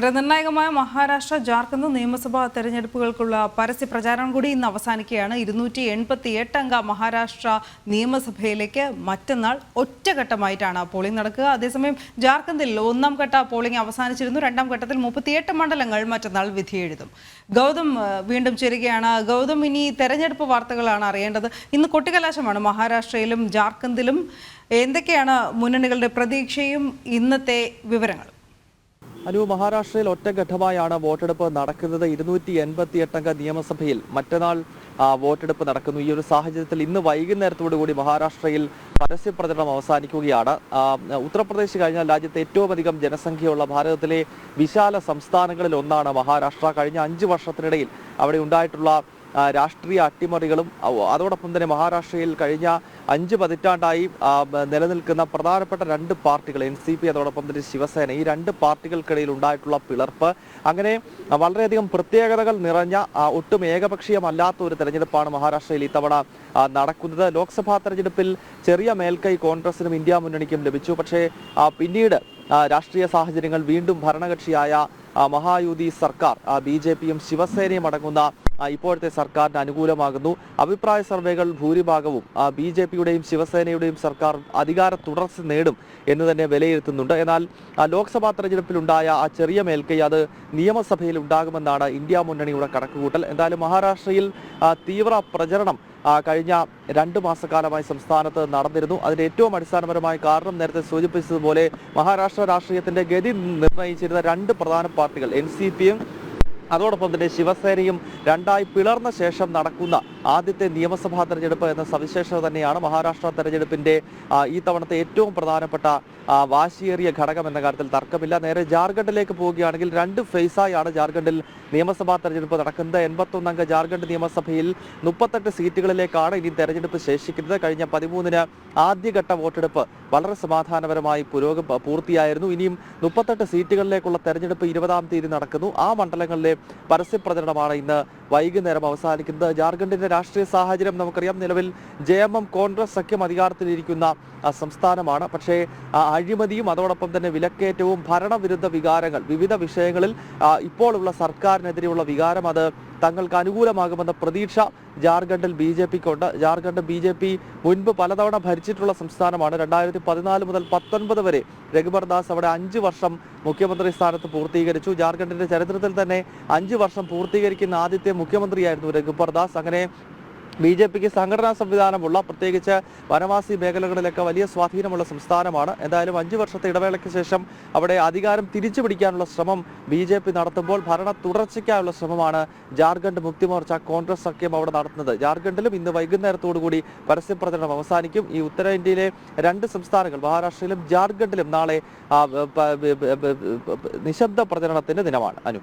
നിർണായകമായ മഹാരാഷ്ട്ര ജാർഖണ്ഡ് നിയമസഭാ തെരഞ്ഞെടുപ്പുകൾക്കുള്ള പരസ്യ പ്രചാരണം കൂടി ഇന്ന് അവസാനിക്കുകയാണ്. 288 അംഗ മഹാരാഷ്ട്ര നിയമസഭയിലേക്ക് മറ്റന്നാൾ ഒറ്റഘട്ടമായിട്ടാണ് പോളിംഗ് നടക്കുക. അതേസമയം ജാർഖണ്ഡിൽ ഒന്നാം ഘട്ട പോളിംഗ് അവസാനിച്ചിരുന്നു. രണ്ടാം ഘട്ടത്തിൽ 38 മണ്ഡലങ്ങൾ മറ്റന്നാൾ വിധിയെഴുതും. ഗൗതം വീണ്ടും ചേരുകയാണ്. ഗൗതം, ഇനി തെരഞ്ഞെടുപ്പ് വാർത്തകളാണ് അറിയേണ്ടത്. ഇന്ന് കൊട്ടിക്കലാശമാണ് മഹാരാഷ്ട്രയിലും ജാർഖണ്ഡിലും. എന്തൊക്കെയാണ് മുന്നണികളുടെ പ്രതീക്ഷയും ഇന്നത്തെ വിവരങ്ങൾ? മഹാരാഷ്ട്രയിൽ ഒറ്റഘട്ടമായാണ് വോട്ടെടുപ്പ് നടക്കുന്നത്. 288 അംഗ നിയമസഭയിൽ മറ്റന്നാൾ വോട്ടെടുപ്പ് നടക്കുന്നു. ഈ ഒരു സാഹചര്യത്തിൽ ഇന്ന് വൈകുന്നേരത്തോടുകൂടി മഹാരാഷ്ട്രയിൽ പരസ്യ പ്രചരണം അവസാനിക്കുകയാണ്. ഉത്തർപ്രദേശ് കഴിഞ്ഞാൽ രാജ്യത്തെ ഏറ്റവും അധികം ജനസംഖ്യയുള്ള ഭാരതത്തിലെ വിശാല സംസ്ഥാനങ്ങളിൽ ഒന്നാണ് മഹാരാഷ്ട്ര. കഴിഞ്ഞ 5 വർഷത്തിനിടയിൽ അവിടെ ഉണ്ടായിട്ടുള്ള രാഷ്ട്രീയ അട്ടിമറികളും അതോടൊപ്പം തന്നെ മഹാരാഷ്ട്രയിൽ കഴിഞ്ഞ 5 പതിറ്റാണ്ടായി നിലനിൽക്കുന്ന പ്രധാനപ്പെട്ട 2 പാർട്ടികൾ NCP അതോടൊപ്പം തന്നെ ശിവസേന, ഈ 2 പാർട്ടികൾക്കിടയിൽ ഉണ്ടായിട്ടുള്ള പിളർപ്പ്, അങ്ങനെ വളരെയധികം പ്രത്യേകതകൾ നിറഞ്ഞ ഒട്ടും ഏകപക്ഷീയമല്ലാത്ത ഒരു തെരഞ്ഞെടുപ്പാണ് മഹാരാഷ്ട്രയിൽ ഇത്തവണ നടക്കുന്നത്. ലോക്സഭാ തെരഞ്ഞെടുപ്പിൽ ചെറിയ മേൽക്കൈ കോൺഗ്രസിനും ഇന്ത്യ മുന്നണിക്കും ലഭിച്ചു. പക്ഷേ പിന്നീട് രാഷ്ട്രീയ സാഹചര്യങ്ങൾ വീണ്ടും ഭരണകക്ഷിയായ മഹായുതി സർക്കാർ BJPയും ശിവസേനയും അടങ്ങുന്ന ഇപ്പോഴത്തെ സർക്കാരിന് അനുകൂലമാകുന്നു. അഭിപ്രായ സർവേകൾ ഭൂരിഭാഗവും BJPയുടെയും ശിവസേനയുടെയും സർക്കാർ അധികാര തുടർച്ച നേടും എന്ന് തന്നെ വിലയിരുത്തുന്നുണ്ട്. എന്നാൽ ലോക്സഭാ തെരഞ്ഞെടുപ്പിലുണ്ടായ ആ ചെറിയ മേൽക്കൈ അത് നിയമസഭയിൽ ഉണ്ടാകുമെന്നാണ് ഇന്ത്യ മുന്നണിയുടെ കണക്കുകൂട്ടൽ. എന്തായാലും മഹാരാഷ്ട്രയിൽ തീവ്ര പ്രചരണം കഴിഞ്ഞ 2 മാസക്കാലമായി സംസ്ഥാനത്ത് നടന്നിരുന്നു. അതിന്റെ ഏറ്റവും അടിസ്ഥാനപരമായ കാരണം നേരത്തെ സൂചിപ്പിച്ചതുപോലെ മഹാരാഷ്ട്ര രാഷ്ട്രീയത്തിന്റെ ഗതി നിർണ്ണയിച്ചിരുന്ന 2 പ്രധാന പാർട്ടികൾ NCPയും അതോടൊപ്പം തന്നെ ശിവസേനയും രണ്ടായി പിളർന്ന ശേഷം നടക്കുന്ന ആദ്യത്തെ നിയമസഭാ തെരഞ്ഞെടുപ്പ് എന്ന സവിശേഷത തന്നെയാണ് മഹാരാഷ്ട്ര തെരഞ്ഞെടുപ്പിന്റെ ഈ തവണത്തെ ഏറ്റവും പ്രധാനപ്പെട്ട വാശിയേറിയ ഘടകം എന്ന കാര്യത്തിൽ തർക്കമില്ല. നേരെ ജാർഖണ്ഡിലേക്ക് പോവുകയാണെങ്കിൽ 2 ഫേസായാണ് ജാർഖണ്ഡിൽ നിയമസഭാ തെരഞ്ഞെടുപ്പ് നടക്കുന്നത്. 81 അംഗ ജാർഖണ്ഡ് നിയമസഭയിൽ 38 സീറ്റുകളിലേക്കാണ് ഇനി തെരഞ്ഞെടുപ്പ് ശേഷിക്കുന്നത്. കഴിഞ്ഞ 13-ന് ആദ്യഘട്ട വോട്ടെടുപ്പ് വളരെ സമാധാനപരമായി പൂർത്തിയായിരുന്നു. ഇനിയും 38 സീറ്റുകളിലേക്കുള്ള തെരഞ്ഞെടുപ്പ് 20-ാം തീയതി നടക്കുന്നു. ആ മണ്ഡലങ്ങളിലെ പരസ്യപ്രചരണമാണ് ഇന്ന് വൈകുന്നേരം അവസാനിക്കുന്നത്. ജാർഖണ്ഡിന്റെ രാഷ്ട്രീയ സാഹചര്യം നമുക്കറിയാം. നിലവിൽ JMM കോൺഗ്രസ് സഖ്യം അധികാരത്തിലിരിക്കുന്ന സംസ്ഥാനമാണ്. പക്ഷേ അഴിമതിയും അതോടൊപ്പം തന്നെ വിലക്കയറ്റവും ഭരണവിരുദ്ധ വികാരങ്ങൾ വിവിധ വിഷയങ്ങളിൽ ഇപ്പോഴുള്ള സർക്കാരിനെതിരെയുള്ള വികാരം അത് തങ്ങൾക്ക് അനുകൂലമാകുമെന്ന പ്രതീക്ഷ ജാർഖണ്ഡിൽ BJPക്കുണ്ട്. ജാർഖണ്ഡ് BJP മുൻപ് പലതവണ ഭരിച്ചിട്ടുള്ള സംസ്ഥാനമാണ്. 2014 മുതൽ 19 വരെ രഘുബർ ദാസ് അവിടെ 5 വർഷം മുഖ്യമന്ത്രി സ്ഥാനത്ത് പൂർത്തീകരിച്ചു. ജാർഖണ്ഡിന്റെ ചരിത്രത്തിൽ തന്നെ 5 വർഷം പൂർത്തീകരിക്കുന്ന ആദ്യത്തെ മുഖ്യമന്ത്രിയായിരുന്നു രഘുബർ ദാസ്. അങ്ങനെ BJPക്ക് സംഘടനാ സംവിധാനമുള്ള, പ്രത്യേകിച്ച് വനവാസി മേഖലകളിലൊക്കെ വലിയ സ്വാധീനമുള്ള സംസ്ഥാനമാണ്. എന്തായാലും 5 വർഷത്തെ ഇടവേളയ്ക്ക് ശേഷം അവിടെ അധികാരം തിരിച്ചു പിടിക്കാനുള്ള ശ്രമം BJP നടത്തുമ്പോൾ ഭരണ തുടർച്ചയ്ക്കായുള്ള ശ്രമമാണ് ജാർഖണ്ഡ് മുക്തിമോർച്ച കോൺഗ്രസ് സഖ്യം അവിടെ നടത്തുന്നത്. ജാർഖണ്ഡിലും ഇന്ന് വൈകുന്നേരത്തോടുകൂടി പരസ്യപ്രചരണം അവസാനിക്കും. ഈ ഉത്തരേന്ത്യയിലെ 2 സംസ്ഥാനങ്ങൾ മഹാരാഷ്ട്രയിലും ജാർഖണ്ഡിലും നാളെ നിശബ്ദ പ്രചരണത്തിന്റെ ദിനമാണ്.